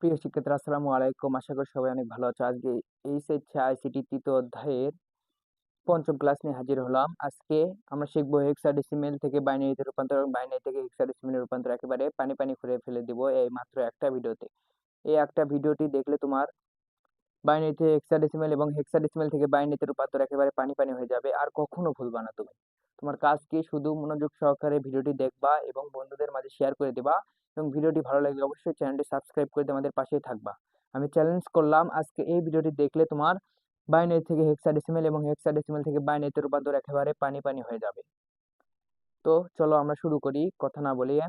প্রিয় শিক্ষার্থীরা আসসালামু আলাইকুম। আশা করি সবাই অনেক ভালো আছো। আজকে এইচএসসি আইসিটি তৃতীয় অধ্যায়ের পঞ্চম ক্লাস নিয়ে হাজির হলাম। আজকে আমরা শিখবো হেক্সাডেসিমেল থেকে বাইনারিতে রূপান্তর এবং বাইনারি থেকে হেক্সাডেসিমেলে রূপান্তর একেবারে পানি পানি করে ফেলে দিব এই মাত্র একটা ভিডিওতে। এই একটা ভিডিওটি দেখলে তোমার বাইনারি থেকে হেক্সাডেসিমেল এবং হেক্সাডেসিমেল থেকে বাইনারিতে রূপান্তর একেবারে পানি পানি হয়ে যাবে, আর কখনো ভুলবা না তুমি। তোমার কাজ কি, শুধু মনোযোগ সহকারে ভিডিওটি দেখবা এবং বন্ধুদের মাঝে শেয়ার করে দিবা, এবং ভিডিওটি ভালো লাগলে অবশ্যই চ্যানেলটি সাবস্ক্রাইব করে দিয়ে আমাদের পাশেই থাকবা। আমি চ্যালেঞ্জ করলাম, আজকে এই ভিডিওটি দেখলে তোমার বাইনারি থেকে হেক্সাডেসিমেল এবং হেক্সাডেসিমেল থেকে বাইনারিতে রূপান্তর একেবারে পানি পানি হয়ে যাবে। তো চলো আমরা শুরু করি কথা না বলিয়ে।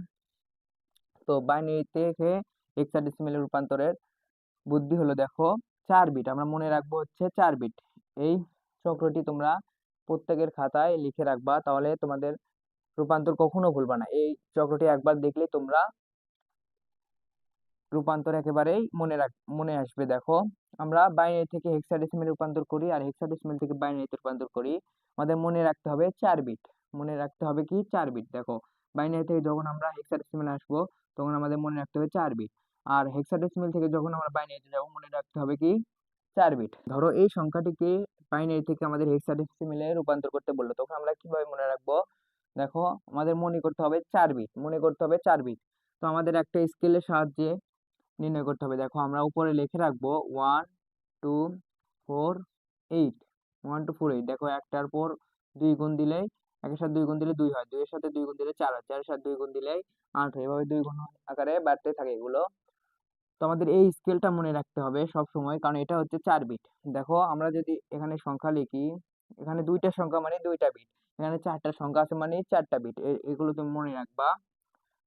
তো বাইনারি থেকে হেক্সাডেসিমেলে রূপান্তরের বুদ্ধি হলো, দেখো 4 বিট আমরা মনে রাখবো, হচ্ছে 4 বিট। এই চক্রটি তোমরা প্রত্যেকের খাতায় লিখে রাখবা, তাহলে তোমাদের রূপান্তর কখনো ভুলবা না। এই চক্রটি একবার দেখলে তোমরা রূপান্তর একেবারেই মনে আসবে। দেখো, আমরা বাইনারি থেকে হেক্সাডেসিমেল রূপান্তর করি আর হেক্সাডেসিমেল থেকে বাইনারিতে রূপান্তর করি। আমাদের মনে রাখতে হবে 4 বিট। মনে রাখতে হবে কি 4 বিট। দেখো, বাইনারি থেকে যখন আমরা হেক্সাডেসিমেল আসবো তখন আমাদের মনে রাখতে হবে 4 বিট, আর হেক্সাডেসিমেল থেকে যখন আমরা বাইনারিতে যাব মনে রাখতে হবে কি 4 বিট। ধরো এই সংখ্যাটিকে বাইনারি থেকে আমাদের হেক্সাডেসিমেলে রূপান্তর করতে বললো, তখন আমরা কিভাবে মনে রাখবো? দেখো, আমাদের মনে করতে হবে 4 বিট, মনে করতে হবে 4 বিট। তো আমাদের একটা স্কেলের সাহায্যে নির্ণয় করতে হবে। দেখো, আমরা উপরে লিখে রাখবো 1 2 4 8, 1 2 4 8। দেখো, একটার পর 2 গুণ দিলে, একের সাথে 2 গুণ দিলে 2 হয়, 2 এর সাথে 2 গুণ দিলে 4 হয়, 4 এর সাথে 2 গুণ দিলে 8 হয়, এভাবে 2 গুণ আকারে বাড়তে থাকে এগুলো। তো আমাদের এই স্কেলটা মনে রাখতে হবে সব সময়, কারণ এটা হচ্ছে 4 বিট। দেখো, আমরা যদি এখানে সংখ্যা লিখি, এখানে দুইটা সংখ্যা মানে দুইটা বিট, এখানে চারটা সংখ্যা আছে মানে চারটা বিট, এগুলো তুমি মনে রাখবা।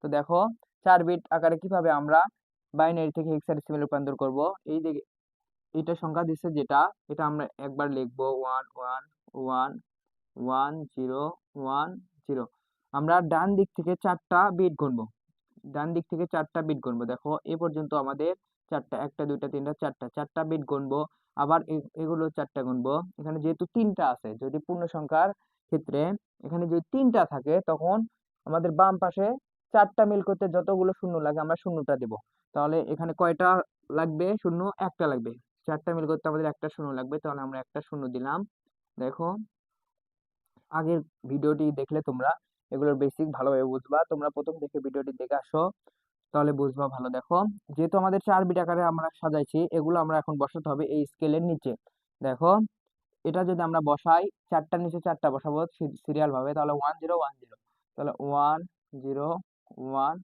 তো দেখো, 4 বিট আকারে কিভাবে আমরা বাইনারি থেকে হেক্সাডেসিমেল রূপান্তর করব। এই যে এটা সংখ্যা দিচ্ছে যেটা, এটা আমরা একবার লিখবো 1 1 1 1 0 1 0। আমরা ডান দিক থেকে চারটা বিট গুনবো, ডান দিক থেকে চারটা বিট গুনবো। দেখো, এ পর্যন্ত আমাদের চারটা, একটা দুইটা তিনটা চারটা, চারটা বিট গুনবো। আবার এগুলো চারটা গুনবো। এখানে যেহেতু তিনটা আছে, যদি পূর্ণ সংখ্যার ক্ষেত্রে এখানে যদি তিনটা থাকে, তখন আমাদের বাম পাশে চারটা মিল করতে যতগুলো শূন্য লাগে আমরা শূন্যটা দেব। তাহলে এখানে কয়টা লাগবে শূন্য? একটা লাগবে। চারটা মিল করতে আমাদের একটা শূন্য লাগবে, তাহলে আমরা একটা শূন্য দিলাম। দেখো, আগের ভিডিওটি দেখলে তোমরা এগুলোর বেসিক ভালোভাবে বুঝবা। তোমরা প্রথম থেকে ভিডিওটি দেখে আসো, তাহলে বুঝবা ভালো। দেখো, যেহেতু আমাদের 4 বিট আকারে আমরা সাজাইছি, এগুলো আমরা এখন বসাতে হবে এই স্কেলের নিচে। দেখো, এটা যদি আমরা বসাই, চারটার নিচে চারটা বসাবো সিরিয়াল ভাবে, তাহলে 1 0 1 0, তাহলে 1 0 1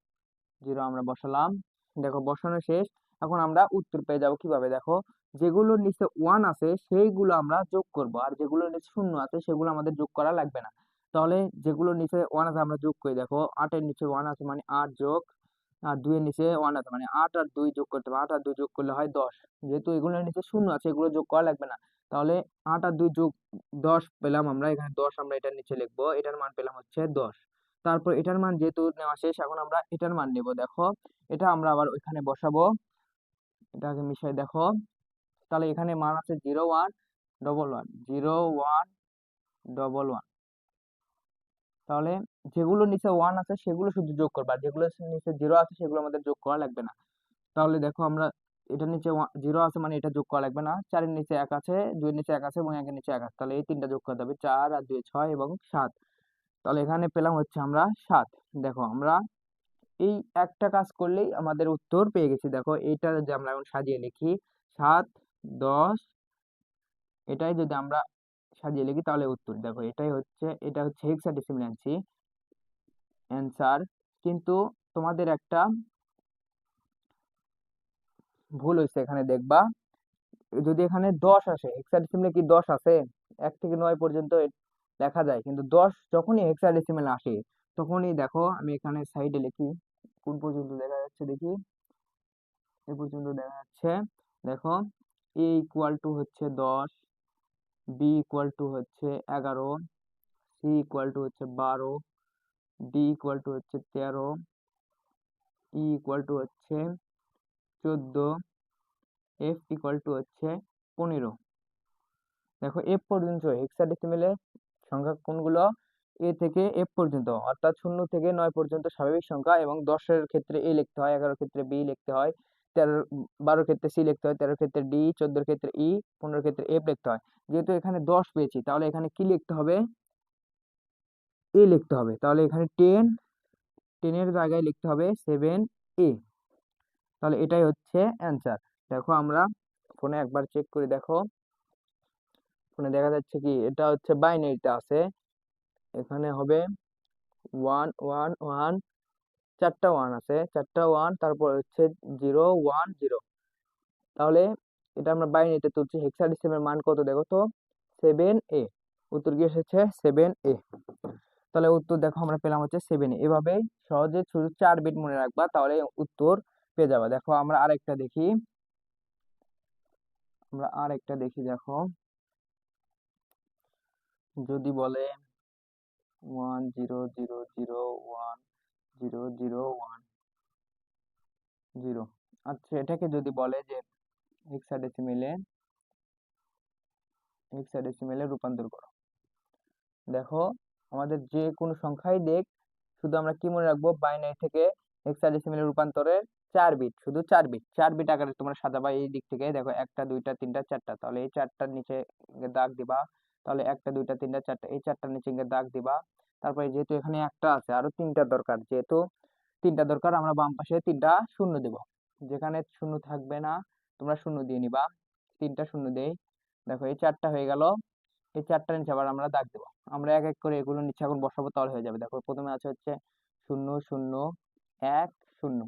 0 আমরা বসালাম। দেখো, বসানো শেষ। এখন আমরা উত্তর পেয়ে যাব কিভাবে? দেখো, যেগুলোর নিচে 1 আছে সেইগুলো আমরা যোগ করব, আর যেগুলোর নিচে শূন্য আছে সেগুলো আমাদের যোগ করা লাগবে না। তাহলে যেগুলোর নিচে 1 আছে আমরা যোগ করি। দেখো, 8 এর নিচে 1 আছে মানে 8 যোগ, আর 2 এর নিচে 1 আছে মানে 8 আর 2 যোগ করতে হবে, 8 আর 2 যোগ করলে হয় 10। যেহেতু এগুলোর নিচে শূন্য আছে, এগুলো যোগ করা লাগবে না, তাহলে 8 আর 2 যোগ 10 পেলাম আমরা। এখানে 10 আমরা এটার নিচে লিখবো, এটার মান পেলাম হচ্ছে 10। তারপর এটার মান যেহেতু নেওয়া শেষ, এখন আমরা এটার মান নেব। দেখো, এটা আমরা আবার ওইখানে বসাবো, এটাকে মিশাই। দেখো, তাহলে এখানে মান আছে 0 1 1 1 0 1 1 1। তাহলে যেগুলো নিচে 1 আছে সেগুলো শুধু যোগ করবা, যেগুলো নিচে 0 আছে সেগুলো আমাদের যোগ করা লাগবে না। তাহলে দেখো, আমরা এটার নিচে 0 আছে মানে এটা যোগ করা লাগবে না। 4 এর নিচে 1 আছে, 2 এর নিচে 1 আছে এবং 1 এর নিচে 1 আছে, তাহলে এই তিনটা যোগ করতে হবে, 4 আর 2 6 এবং 7। তাহলে এখানে পেলাম হচ্ছে আমরা 7। দেখো, আমরা এই একটা কাজ করলেই আমাদের উত্তর পেয়ে গেছি। দেখো, এইটা যদি আমরা এখন সাজিয়ে লিখি 7 10, এটাই যদি আমরা সাজিয়ে লিখি তাহলে উত্তর। দেখো, এটা হচ্ছে হেক্সাডেসিমাল অ্যান্সার। কিন্তু তোমাদের একটা ভুল হয়েছে এখানে, দেখবা যদি এখানে 10 আসে, হেক্সাডেসিমালে কি 10 আছে? 1 থেকে 9 পর্যন্ত লেখা যায়, কিন্তু 10 যখনই হেক্সাডেসিমাল আসে তখনই, দেখো আমি এখানে সাইডে লিখি, কোন পর্যন্ত দেখা যাচ্ছে দেখি, এ পর্যন্ত দেখা যাচ্ছে। দেখো, a ইকুয়াল টু হচ্ছে 10, b ইকুয়াল টু হচ্ছে 11, c ইকুয়াল টু হচ্ছে 12, d ইকুয়াল টু হচ্ছে 13, e ইকুয়াল টু হচ্ছে 14, f ইকুয়াল টু হচ্ছে 15। দেখো, f পর্যন্ত হেক্সাডেসিমেলে সংখ্যা কোনগুলো? a থেকে f পর্যন্ত, অর্থাৎ 0 থেকে 9 পর্যন্ত স্বাভাবিক সংখ্যা, এবং 10 এর ক্ষেত্রে a লিখতে হয়, 11 এর ক্ষেত্রে b লিখতে হয়, 12 ক্ষেত্রে সি লিখতে হয়, 13 ক্ষেত্রে ডি, 14 ক্ষেত্রে ই, 15 ক্ষেত্রে এফ লিখতে হয়। যেহেতু এখানে 10 পেয়েছি তাহলে এখানে কি লিখতে হবে, এ লিখতে হবে। তাহলে এখানে 10 এর জায়গায় লিখতে হবে 7 এ। তাহলে এটাই হচ্ছে অ্যান্সার। দেখো আমরা ফোনে একবার চেক করে দেখো, ফোনে দেখা যাচ্ছে কি এটা হচ্ছে বাইনারিতে আছে, এখানে হবে 1 1 1, চারটা 1 আছে, চারটা 1, তারপর হচ্ছে 0 1 0। তাহলে এটা আমরা বাইনারিতে তুলছি, হেক্সাডেসিমের মান কত দেখো তো, 7a। উত্তর কি এসেছে 7a। তাহলে উত্তর দেখো আমরা পেলাম হচ্ছে 7a। এভাবে সহজে শুধু 4 বিট মনে রাখবা, তাহলে উত্তর পেয়ে যাবা। দেখো আমরা আরেকটা দেখি, দেখো যদি বলে 1 0 0 0 1 0 0 1 0। আচ্ছা, এটাকে যদি বলে যে হেক্সাডেসিমেলে রূপান্তর করো। দেখো আমাদের যে কোনো সংখ্যাই দেখ, শুধু আমরা কি মনে রাখবো, বাইনারি থেকে হেক্সাডেসিমেলে রূপান্তরের 4 বিট, শুধু 4 বিট, 4 বিট আকারে তোমরা সাজাবা। এই দিক থেকে দেখো 1টা 2টা 3টা 4টা, তাহলে এই 4টার নিচে দাগ দিবা। তাহলে 1টা 2টা 3টা 4টা, এই 4টার নিচে দাগ দিবা। তারপরে যেহেতু এখানে একটা আছে, আরো 3টা দরকার, যেহেতু 3টা দরকার, আমরা বাম পাশে 3টা শূন্য দেব। যেখানে শূন্য থাকবে না তোমরা শূন্য দিয়ে নিবা। 3টা শূন্য দেই। দেখো এই 4টা হয়ে গেল, এই 4টার নিচে আবার আমরা দাগ দেবো। আমরা এক এক করে এগুলো নিচে এখন বসাবো, তাহলে হয়ে যাবে। দেখো প্রথমে আছে হচ্ছে 0 0 1 0।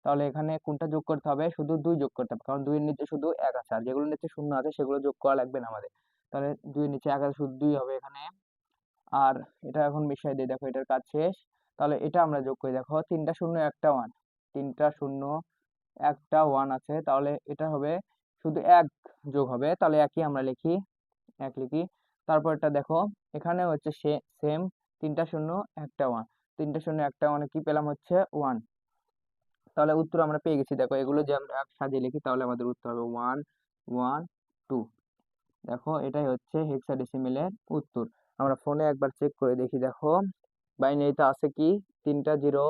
তাহলে এখানে কোনটা যোগ করতে হবে, শুধু 2 যোগ করতে হবে, কারণ 2 এর নিচে শুধু 1 আছে, আর যেগুলো নিচে শূন্য আছে সেগুলো যোগ করা লাগবে না আমাদের। তাহলে 2 এর নিচে 1 আছে, শুধু 2 হবে এখানে। আর এটা এখন মিশিয়ে দিই, দেখো এটার কাজ শেষ। তাহলে এটা আমরা যোগ করি, দেখো 3টা 0 1টা 1, 3টা 0 1টা 1 আছে, তাহলে এটা হবে শুধু 1 যোগ হবে, তাহলে একই আমরা লিখি, 1 লিখি। তারপর এটা দেখো এখানে হচ্ছে সেম, 3টা 0 1টা 1, 3টা 0 1টা 1 কি পেলাম হচ্ছে 1। তাহলে উত্তর আমরা পেয়ে গেছি। দেখো এগুলো যে আমরা সাজিয়ে লিখি তাহলে আমাদের উত্তর হবে 1 1 2। দেখো এটাই হচ্ছে হেক্সাডেসিমেলের উত্তর। আমরা ফোনে একবার চেক করে দেখি, দেখো বাইনারিতে আছে কি 3টা 0,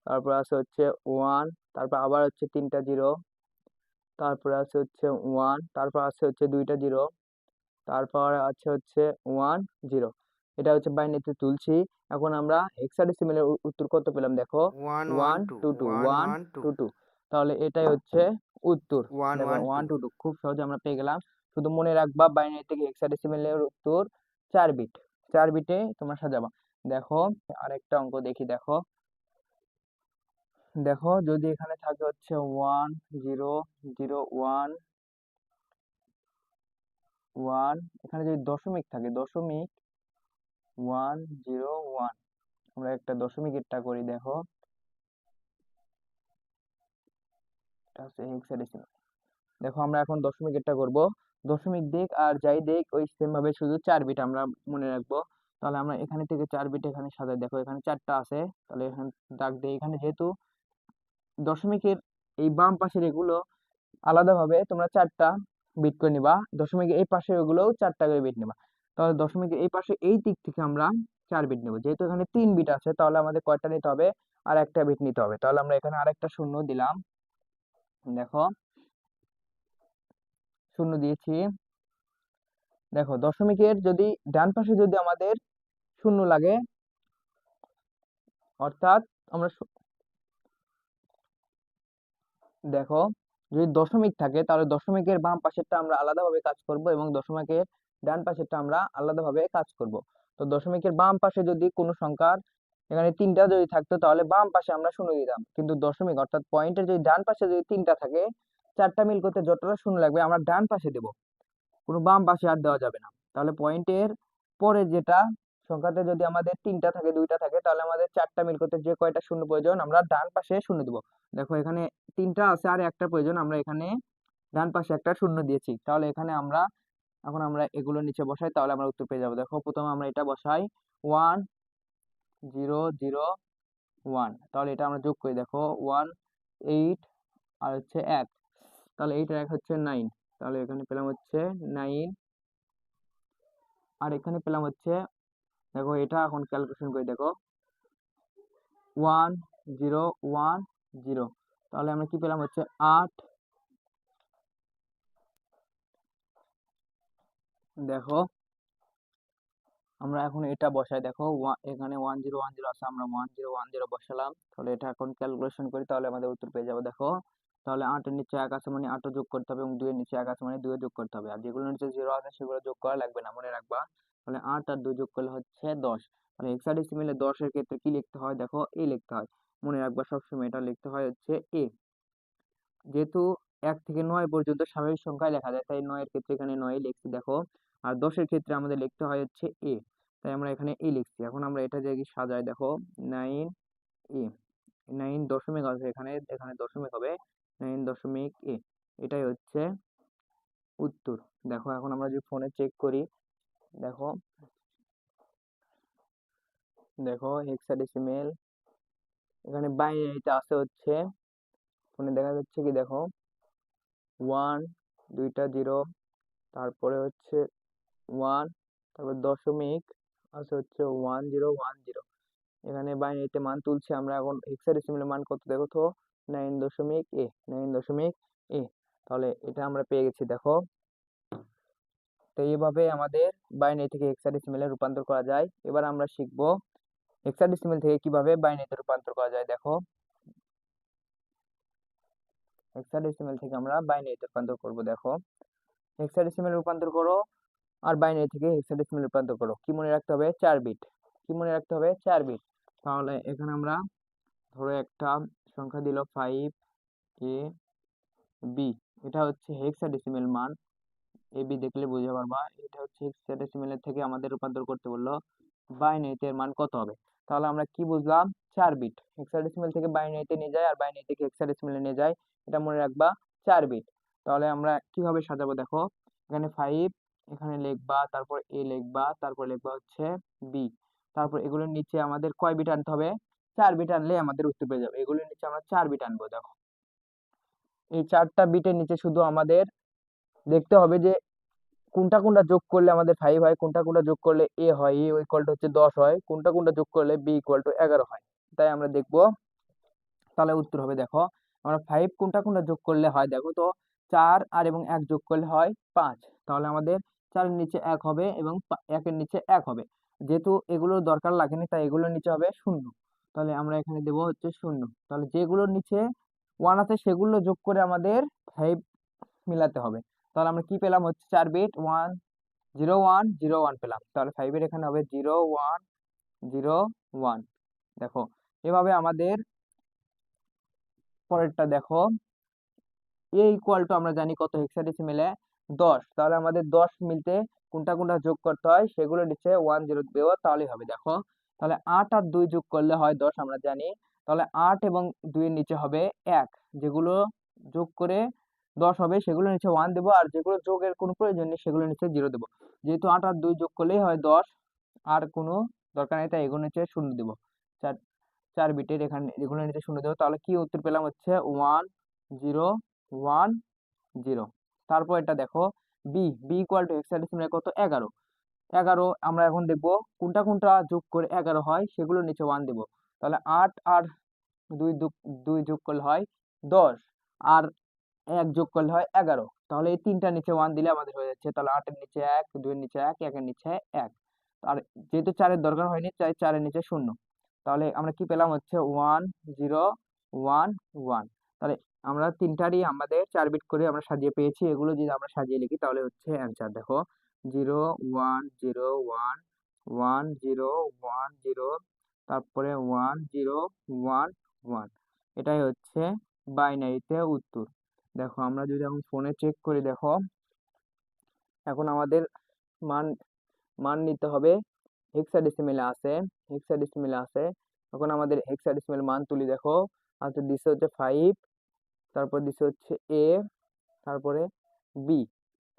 তারপর আছে হচ্ছে 1, তারপর আবার হচ্ছে 3টা 0, তারপর আছে হচ্ছে 1, তারপর আছে হচ্ছে 2টা 0, তারপর আছে হচ্ছে 1 0। এটা হচ্ছে বাইনারিতে তুলছি। এখন আমরা হেক্সাডেসিমেলের উত্তর কত পেলাম, দেখো 1 1 1 2 2 2 1 1 1 2 2 2। তাহলে এটাই হচ্ছে উত্তর। 1 দেখো 1 1 2। 2 2 খুব সহজে আমরা পেয়ে গেলাম। শুধু মনে রাখবা বাইনারি থেকে হেক্সাডেসিমেলের উত্তর 4 বিট, 4 বিটে তোমরা সাজাবা। দেখো আরেকটা অঙ্ক দেখি, দেখো দেখো যদি এখানে থাকে হচ্ছে 1 0 0 1 1, এখানে যদি দশমিক থাকে, দশমিক 1 0 1, আমরা একটা দশমিক একটা করি, দেখো এটা হচ্ছে হেক্সাডেসিমাল। দেখো আমরা এখন দশমিক একটা করব। দশমিক দিক আর যাই দিক ওই সেম ভাবে শুধু 4 বিট আমরা মনে রাখবো। তাহলে আমরা এখানে থেকে 4 বিট এখানে সাজাই, দেখো এখানে 4টা আছে, তাহলে এখানে দাগ দেই। এখানে যেহেতু দশমিকের এই বাম পাশের এগুলো আলাদাভাবে তোমরা 4টা বিট করে নিবা, দশমিকের এই পাশে ওগুলোও 4টা করে বিট নিবা। তাহলে দশমিকের এই পাশে এই দিক থেকে আমরা 4 বিট নেব। যেহেতু এখানে 3 বিট আছে তাহলে আমাদের কয়টা নিতে হবে, আর একটা বিট নিতে হবে। তাহলে আমরা এখানে আরেকটা শূন্য দিলাম, দেখো শূন্য দিয়েছি। দেখো দশমিকের যদি ডান পাশে যদি আমাদের শূন্য লাগে, অর্থাৎ আমরা দেখো যদি দশমিক থাকে তাহলে দশমিকের বাম পাশেরটা আমরা আলাদাভাবে কাজ করব এবং দশমিকের ডান পাশেরটা আমরা আলাদাভাবে কাজ করব। তো দশমিকের বাম পাশে যদি কোনো সংখ্যার এখানে 3টা যদি থাকতো তাহলে বাম পাশে আমরা শূন্য দিতাম, কিন্তু দশমিক অর্থাৎ পয়েন্টের যদি ডান পাশে যদি 3টা থাকে, 4টা মিল করতে যতটা শূন্য লাগবে আমরা ডান পাশে দেব, কোনো বাম পাশে আর দেওয়া যাবে না। তাহলে পয়েন্টের পরে যেটা সংখ্যাতে যদি আমাদের 3টা থাকে 2টা থাকে, তাহলে আমাদের 4টা মিল করতে যে কয়টা শূন্য প্রয়োজন আমরা ডান পাশে শূন্য দিব। দেখো এখানে 3টা আছে আর একটা প্রয়োজন, আমরা এখানে ডান পাশে একটা শূন্য দিয়েছি। তাহলে এখানে আমরা এখন আমরা এগুলো নিচে বসাই, তাহলে আমরা উত্তর পেয়ে যাবো। দেখো প্রথমে আমরা এটা বসাই 1 0 0 1, তাহলে এটা আমরা যোগ করি, দেখো 1 8 আর হচ্ছে 1, তাহলে 8 আর 1 হচ্ছে 9। তাহলে এখানে পেলাম হচ্ছে 9, আর এখানে পেলাম হচ্ছে, দেখো এটা এখন ক্যালকুলেশন করে দেখো 1 0 1 0, তাহলে আমরা কি পেলাম হচ্ছে 8। দেখো আমরা এখন এটা বসাই, দেখো এখানে 1010 আছে, আমরা 1010 বসালাম। তাহলে এটা এখন ক্যালকুলেশন করি, তাহলে আমাদের উত্তর পেয়ে যাবো। দেখো তাহলে 8 এর নিচে 1 আছে মানে 8 যোগ করতে হবে, এবং 2 এর নিচে 1 আছে মানে 2 যোগ করতে হবে, আর যেগুলোর নিচে 0 আছে সেগুলো যোগ করা লাগবে না, মনে রাখবা। তাহলে 8 আর 2 যোগ করলে হচ্ছে 10। তাহলে হেক্সাডেসিমেলে 10 এর ক্ষেত্রে কি লিখতে হয়, দেখো এ লিখতে হয়, মনে রাখবা সবসময় এটা লিখতে হয় হচ্ছে এ। যেহেতু 1 থেকে 9 পর্যন্ত স্বাভাবিক সংখ্যায় লেখা যায়, তাই 9 এর ক্ষেত্রে এখানে 9 লিখছি দেখো। আর 10 এর ক্ষেত্রে আমাদের লিখতে হয় হচ্ছে এ, তাই আমরা এখানে এ লিখছি। এখন আমরা এটা জায়গায় সাজাই, দেখো 9 এ, 9 দশমিক আছে এখানে, এখানে দশমিক হবে, 9 দশমিক এ, এটাই হচ্ছে উত্তর। দেখো এখন আমরা যদি ফোনে চেক করি, দেখো দেখো হেক্সাডেসিমেল এখানে বাইনারিতে আছে হচ্ছে, ফোনে দেখা যাচ্ছে কি, দেখো 1 দুইটা 0, তারপরে হচ্ছে 1, তারপর দশমিক আছে হচ্ছে 1010। এখানে বাইনারিতে মান তুলছে আমরা, এখন হেক্সাডেসিমেলের মান কত দেখো তো, 9 দশমিক এ, 9 দশমিক এ। তাহলে এটা আমরা পেয়ে গেছি দেখো। তো এইভাবে আমাদের বাইনারি থেকে হেক্সাডেসিমেলে রূপান্তর করা যায়। এবার আমরা শিখবো হেক্সাডেসিমেল থেকে কিভাবে বাইনারিতে রূপান্তর করা যায়। দেখো হেক্সাডেসিমেল থেকে আমরা বাইনারিতে রূপান্তর করব। দেখো হেক্সাডেসিমেল রূপান্তর করো আর বাইনারি থেকে হেক্সাডেসিমেল রূপান্তর করো, কি মনে রাখতে হবে, 4 বিট। কি মনে রাখতে হবে, 4 বিট। তাহলে এখানে আমরা ধরো একটা সংখ্যা দিল 5 a b, এটা হচ্ছে হেক্সাডেসিমেল মান। এ বি দেখলে বুঝতে পারবা, এটা হচ্ছে হেক্সাডেসিমেলের থেকে আমাদের রূপান্তর করতে বললো বাইনারিতে, এর মান কত হবে। তাহলে আমরা কি বুঝলাম, 4 বিট। হেক্সাডেসিমেল থেকে বাইনারিতে নিয়ে যায় আর বাইনারি থেকে হেক্সাডেসিমেলে নিয়ে যায়, এটা মনে রাখবা 4 বিট। তাহলে আমরা কিভাবে সাজাবো, দেখো এখানে 5 এখানে লিখবা, তারপর এ লিখবা, তারপর লিখবা হচ্ছে বি, তারপর এগুলোর নিচে আমাদের কয় বিট আনতে হবে, 4 বিট আনলে আমাদের উত্তর পেয়ে যাবে। এগুলোর নিচে আমরা 4 বিট আনবো। দেখো এই 4টা বিটের নিচে শুধু আমাদের দেখতে হবে যে কোনটা কোনটা যোগ করলে আমাদের 5 হয়, কোনটা কোনটা যোগ করলে এ হয়, এ ইকুয়াল টু হচ্ছে 10 হয়, কোনটা কোনটা যোগ করলে বি ইকুয়াল টু 11 হয়। তাই আমরা দেখবো, তাহলে উত্তর হবে দেখো আমরা 5 কোনটা কোনটা যোগ করলে হয়, দেখো তো 4 আর এবং 1 যোগ করলে হয় 5। তাহলে আমাদের 4 এর নিচে 1 হবে এবং 1 এর নিচে 1 হবে। যেহেতু এগুলোর দরকার লাগেনি তাই এগুলোর নিচে হবে 0। তাহলে আমরা এখানে দেবো হচ্ছে 0। তাহলে যেগুলোর নিচে 1 আছে সেগুলো যোগ করে আমাদের 5 মিলাতে হবে। তাহলে আমরা কি পেলাম হচ্ছে 4 বিট 1 0 1 0 1 পেলাম। তাহলে 5 এর এখানে হবে 0 1 0 1। দেখো এভাবে আমাদের পরেরটা দেখো, এ ইকুয়াল টু আমরা জানি কত হেক্সাডেসিমেলে 10। তাহলে আমাদের 10 মিলতে কোনটা কোনটা যোগ করতে হয় সেগুলো নিচে 1 0 দেবো, তাহলেই হবে। দেখো তাহলে 8 আর 2 যোগ করলে হয় 10 আমরা জানি। তাহলে 8 এবং 2 এর নিচে হবে 1, যেগুলো যোগ করে 10 হবে সেগুলো নিচে 1 দেবো, আর যেগুলো যোগের কোনো প্রয়োজন নেই সেগুলো নিচে 0 দেবো। যেহেতু 8 আর 2 যোগ করলেই হয় 10, আর কোনো দরকার নেই, তাই এগুলো নিচে 0 দেবো। 4 4 বিটের এখানে এগুলো নিচে 0 দেবো। তাহলে কি উত্তর পেলাম হচ্ছে 1 0 1 0। তারপর এটা দেখো বি, বি ইকুয়াল টু হেক্সাডেসিমেলে কত, 11। 11 আমরা এখন দেখবো কোনটা কোনটা যোগ করে 11 হয় সেগুলোর নিচে 1 দেবো। তাহলে 8 আর 2 2 যোগ করলে হয় 10, আর 1 যোগ করলে হয় 11। তাহলে এই তিনটা নিচে 1 দিলে আমাদের হয়ে যাচ্ছে। তাহলে 8 এর নিচে 1, 2 এর নিচে 1, 1 এর নিচে 1। আর যেহেতু 4 এর দরকার হয়নি তাই 4 এর নিচে 0। তাহলে আমরা কি পেলাম হচ্ছে 1 0 1 1। তাহলে আমরা তিনটারই আমাদের 4 বিট করে আমরা সাজিয়ে পেয়েছি। এগুলো যদি আমরা সাজিয়ে লিখি তাহলে হচ্ছে অ্যান্সার। দেখো 0 1 0 1 1 0 1 0, তারপরে 1 0 1 1। এটাই হচ্ছে বাইনারিতে উত্তর। দেখো আমরা যদি এখন ফোনে চেক করি, দেখো এখন আমাদের মান মান নিতে হবে, হেক্সাডেসিমেলে আছে, হেক্সাডেসিমেলে আছে। এখন আমাদের হেক্সাডেসিমেল মান তুলি, দেখো আচ্ছা দিছে হচ্ছে 5, তারপর দিছে হচ্ছে এ, তারপরে বি,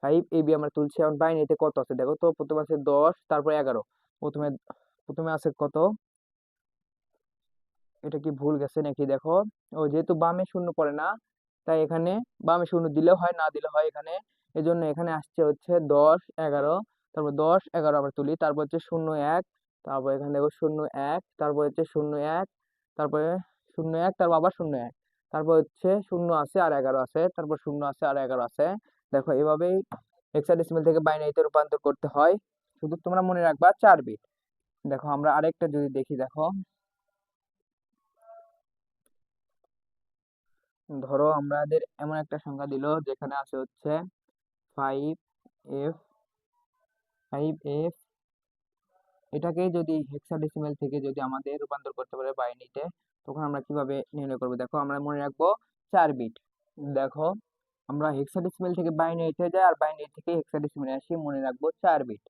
5 এ বি আমরা তুলছি। এখন বাইনারিতে কত আছে দেখো তো, প্রথমে আছে 10, তারপর 11। প্রথমে প্রথমে আছে কত, এটা কি ভুল গেছে নাকি, দেখো ও যেহেতু বামে শূন্য পড়ে না তাই এখানে বামে শূন্য দিলেও হয় না দিলেও হয় এখানে, এজন্য এখানে আসছে হচ্ছে 10 11। তারপর 10 11 আবার তুলি, তারপর হচ্ছে 0 1, তারপর এখানে দেখো 0 1, তারপর হচ্ছে 0 1, তারপরে 0 1, তারপর আবার 0 1। তারপর হচ্ছে 0 আছে আর 11 আছে, তারপর 0 আছে আর 11 আছে। দেখো এভাবেই হেক্সাডেসিমেল থেকে বাইনারিতে রূপান্তর করতে হয়। শুধু তোমরা মনে রাখবা 4 বিট। দেখো আমরা আরেকটা যদি দেখি, দেখো ধরো আমাদের এমন একটা সংখ্যা দিল যেখানে আছে হচ্ছে 5f 5f, এটাকে যদি হেক্সাডেসিমেল থেকে যদি আমাদের রূপান্তর করতে পারে বাইনারিতে, তখন আমরা কিভাবে নির্ণয় করবো? দেখো আমরা মনে রাখবো 4 বিট। দেখো আমরা হেক্সাডেসিমেল থেকে বাইনারিতে যাই আর বাইনারি থেকে হেক্সাডেসিমেলে আসি, মনে রাখবো 4 বিট।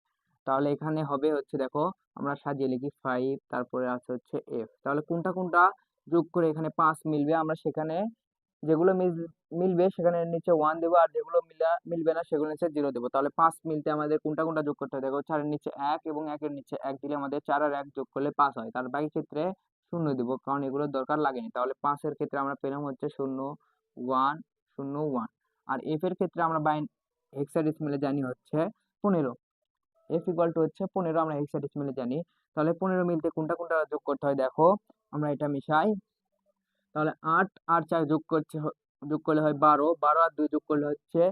তাহলে এখানে হবে হচ্ছে, দেখো আমরা সাজিয়ে লিখি 5, তারপরে আছে হচ্ছে f। তাহলে কোনটা কোনটা যোগ করে এখানে 5 মিলবে, আমরা সেখানে যেগুলো মিলবে সেখানে নিচে 1 দেবো, আর যেগুলো মিলবে না সেগুলো নিচে 0 দেবো। তাহলে 5 মিলতে আমাদের কোনটা কোনটা যোগ করতে হবে? দেখো 4 এর নিচে 1 এবং 1 এর নিচে 1 দিলে আমাদের 4 আর 1 যোগ করলে 5 হয়। তার বাকি ক্ষেত্রে 0 দিব, কারণ এগুলোর দরকার লাগেনি। তাহলে 5 এর ক্ষেত্রে আমরা পেলাম হচ্ছে 0 1 0 1। আর f এর ক্ষেত্রে আমরা হেক্সাডেসিমেলে জানি হচ্ছে 15। f ইকুয়াল টু হচ্ছে 15 আমরা হেক্সাডেসিমেলে জানি। তাহলে 15 মিলতে কোনটা কোনটা যোগ করতে হয়? দেখো আমরা এটা মিশাই। তাহলে 8 আর 4 যোগ করলে হয় 12, 12 আর 2 যোগ করলে হচ্ছে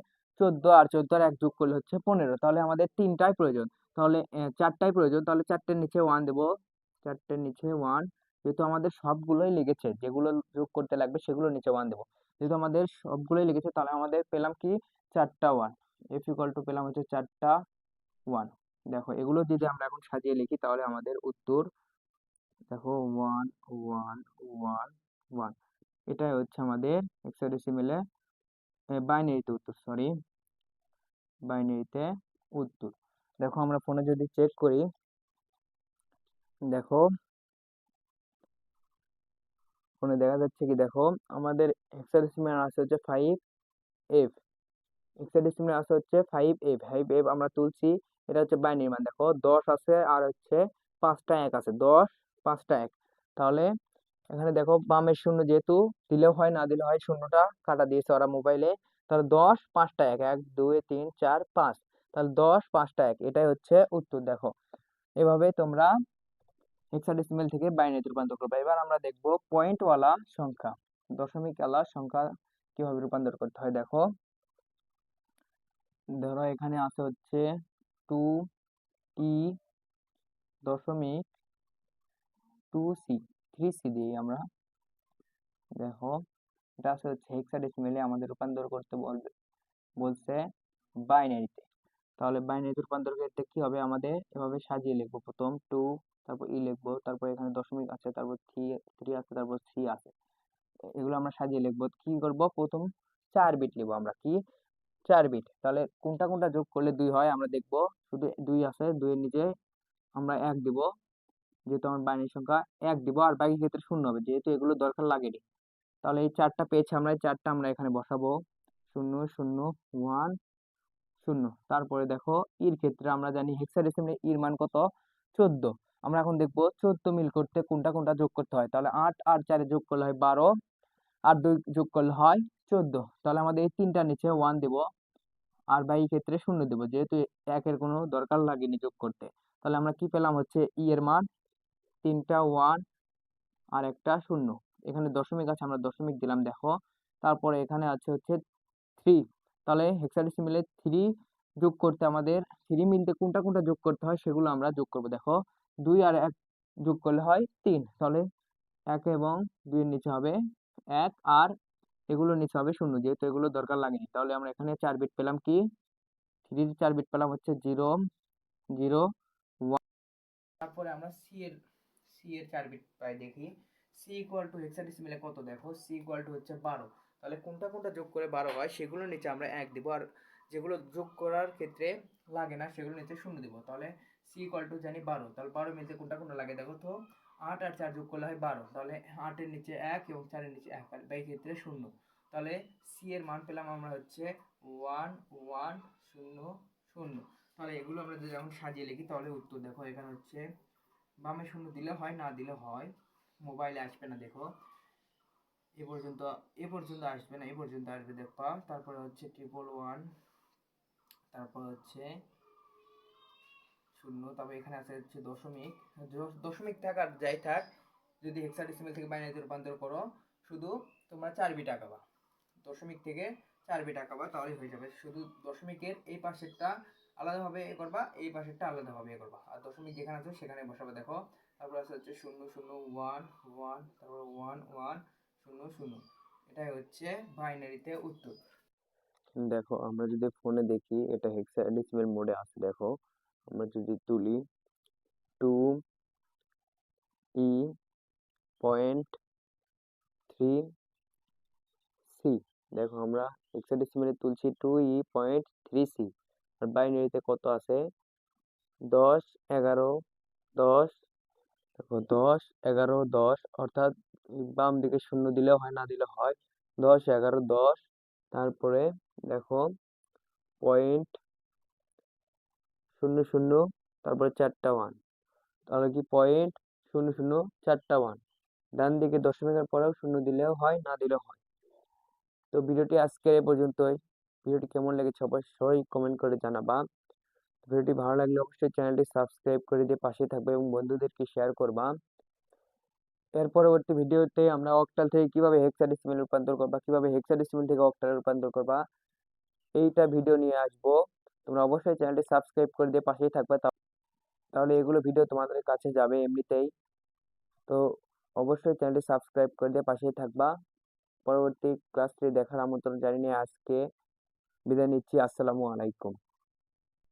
14, আর 14 আর 1 যোগ করলে হচ্ছে 15। তাহলে আমাদের তিনটাই প্রয়োজন, তাহলে চারটাই প্রয়োজন। তাহলে চারটের নিচে 1 দেবো, চারটের নিচে 1। যেহেতু আমাদের সবগুলোই লেগেছে, যেগুলো যোগ করতে লাগবে সেগুলো নিচে 1 দেবো। যেহেতু আমাদের সবগুলোই লেগেছে, তাহলে আমাদের পেলাম কি 4টা 1। f ইকুয়াল টু পেলাম হচ্ছে 4টা 1। দেখো এগুলো যদি আমরা এখন সাজিয়ে লিখি তাহলে আমাদের উত্তর, দেখো 1 1 1 1। এটাই হচ্ছে আমাদের হেক্সাডেসিমেলে বাইনারিতে উত্তর, সরি বাইনারিতে উত্তর। দেখো আমরা ফোনে যদি চেক করি, দেখো ফোনে দেখা যাচ্ছে কি, দেখো আমাদের হেক্সাডেসিমেল আছে হচ্ছে 5f, হেক্সাডেসিমেল আছে হচ্ছে 5f। 5f আমরা তুলছি, এটা হচ্ছে বাইনারি মান। দেখো 10 আছে আর হচ্ছে 5টা 1 আছে, 10 5টা 1। তাহলে এখানে দেখো বামের শূন্য যেহেতু দিলেও হয় না দিলেও হয়, শূন্যটা কাটা দিয়েছে ওরা মোবাইলে। তাহলে 10 5টা 1, 1 2 3 4 5। তাহলে 10 5টা 1, এটাই হচ্ছে উত্তর। দেখো এভাবে তোমরা হেক্সাডেসিমেল থেকে বাইনারিতে রূপান্তর করবে। এবার আমরা দেখব পয়েন্টওয়ালা সংখ্যা, দশমিক ওয়ালা সংখ্যা কিভাবে রূপান্তর করতে হয়। দেখো ধরো এখানে আছে হচ্ছে 2t দশমিক 2c, 3c দিই আমরা। দেখো এটা আছে হচ্ছে হেক্সাডেসিমেলে আমাদের রূপান্তর করতে বলছে বাইনারিতে। তাহলে বাইনারিতে রূপান্তর করতে কি হবে? আমাদের এভাবে সাজিয়ে লিখবো, প্রথম 2, তারপর লিখবো, তারপর এখানে দশমিক আছে, তারপর 3 আছে, তারপর 3 আছে। এগুলো আমরা সাজিয়ে লিখবো। কি করব? প্রথম 4 বিট লিখবো আমরা, কি 4 বিট। তাহলে কোনটা কোনটা যোগ করলে 2 হয় আমরা দেখবো। শুধু 2 আছে, 2 এর নিচে আমরা 1 দিব, যেহেতু আমার বাইনারি সংখ্যা 1 দিব, আর বাকি ক্ষেত্রে 0 হবে, যেহেতু এগুলো দরকার লাগেনি। তাহলে এই 4টা পেয়েছি আমরা, এই 4টা আমরা এখানে বসাবো, 0 0 1 0। তারপরে দেখো এর ক্ষেত্রে আমরা জানি হেক্সাডেসিমেলে এর মান কত? 14। আমরা এখন দেখবো 14 মিল করতে কোনটা কোনটা যোগ করতে হয়। তাহলে 8 আর 4 যোগ করলে হয় 12, আর 2 যোগ করলে হয় 14। তাহলে আমাদের এই তিনটার নিচে 1 দেব, আর বাকি ক্ষেত্রে 0 দেব, যেহেতু একের কোনো দরকার লাগেনি যোগ করতে। তাহলে আমরা কি পেলাম হচ্ছে এর মান 3টা 1 আর একটা 0। এখানে দশমিক আছে, আমরা দশমিক দিলাম। দেখো তারপরে এখানে আছে হচ্ছে 3। তাহলে হেক্সাডেসিমেলে 3 যোগ করতে আমাদের 3 মিলতে কোনটা কোনটা যোগ করতে হয় সেগুলো আমরা যোগ করব। দেখো 2 আর 1 যোগ করলে হয় 3। তাহলে 1 এবং 2 এর নিচে হবে 1, আর এগুলোর নিচে হবে 0, যেহেতু এগুলো দরকার লাগেনি। তাহলে আমরা এখানে 4 বিট পেলাম, কি 3 4 বিট পেলাম হচ্ছে 0 0 1। তারপরে আমরা সি এর 4 বিট পাই, দেখি সি ইকুয়াল টু হেক্সাডেসিমেলে কত। দেখো সি ইকুয়াল টু হচ্ছে 12। তাহলে কোনটা কোনটা যোগ করে 12 হয় সেগুলোর নিচে আমরা 1 দিব, আর যেগুলো যোগ করার ক্ষেত্রে লাগে না সেগুলো নিচে 0 দিব। তাহলে সি ইকুয়াল টু জানি 12। তাহলে 12 মিলতে কোনটা কোনটা লাগে? দেখো তো 8 আর 4 যোগ করলে হয় 12। তাহলে 8 এর নিচে 1 এবং 4 এর নিচে 1, আর বাকি ক্ষেত্রে 0। তাহলে সি এর মান পেলাম আমরা হচ্ছে 1 1 0 0। তাহলে এগুলো আমরা যদি এখন সাজিয়ে লিখি তাহলে উত্তর, দেখো এখানে হচ্ছে বামে 0 দিলে হয় না দিলে হয়, মোবাইলে আসবে না। দেখো এ পর্যন্ত আসবে না, এ পর্যন্ত আসবে দেখবা। তারপরে হচ্ছে 111, তারপর হচ্ছে 0, তারপর এখানে আছে হচ্ছে দশমিক। দশমিক থাক আর যাই থাক, যদি হেক্সাডেসিমেল থেকে বাইনারিতে রূপান্তর করো, শুধু তোমরা 4 বিট আঁকাবা, দশমিক থেকে 4 বিট আঁকাবা, তাহলেই হয়ে যাবে। শুধু দশমিকের এই পাশেরটা আলাদাভাবে এ করবা, এই পাশেরটা আলাদাভাবে এ করবা, আর দশমিক যেখানে আছে সেখানে বসাবে। দেখো তারপর আছে হচ্ছে 0 0 1 1, তারপর 1 1 0 0। এটাই হচ্ছে বাইনারিতে উত্তর। দেখো আমরা যদি ফোনে দেখি এটা হেক্সাডেসিমেল মোডে আছে। দেখো আমরা যদি তুলি 2E.3C, দেখো আমরা হেক্সাডেসিমেলে তুলছি 2E.3C, আর বাইনারিতে কত আছে 10 11 10। দেখো 10 11 10, অর্থাৎ বাম দিকে শূন্য দিলেও হয় না দিলেও হয়। 10 11 10, তারপরে দেখো পয়েন্ট 0 0, তারপরে 4টা 1, তাহলে কি 0 0 4টা 1। ডান দিকে দশমিকের পরেও শূন্য দিলেও হয় না দিলেও হয়। তো ভিডিওটি আজকের এ পর্যন্তই। ভিডিওটি কেমন লেগেছে অবশ্যই কমেন্ট করে জানাবা। ভিডিওটি ভালো লাগলে অবশ্যই চ্যানেলটি সাবস্ক্রাইব করে দিয়ে পাশে থাকবে এবং বন্ধুদেরকে শেয়ার করবা। এর পরবর্তী ভিডিওতে আমরা অক্টাল থেকে কিভাবে হেক্সাডেসিমেল রূপান্তর করবা, কিভাবে হেক্সাডেসিমেল থেকে অক্টালে রূপান্তর করবা, এইটা ভিডিও নিয়ে আসবো। তোমরা অবশ্যই চ্যানেলটি সাবস্ক্রাইব করে দিয়ে পাশেই থাকবে, তাহলে এগুলো ভিডিও তোমাদের কাছে যাবে এমনিতেই। তো অবশ্যই চ্যানেলটি সাবস্ক্রাইব করে দিয়ে পাশেই থাকবা। পরবর্তী ক্লাসটি দেখার আমন্ত্রণ জানিয়ে আজকে বিদায় নিচ্ছি। আসসালামু আলাইকুম।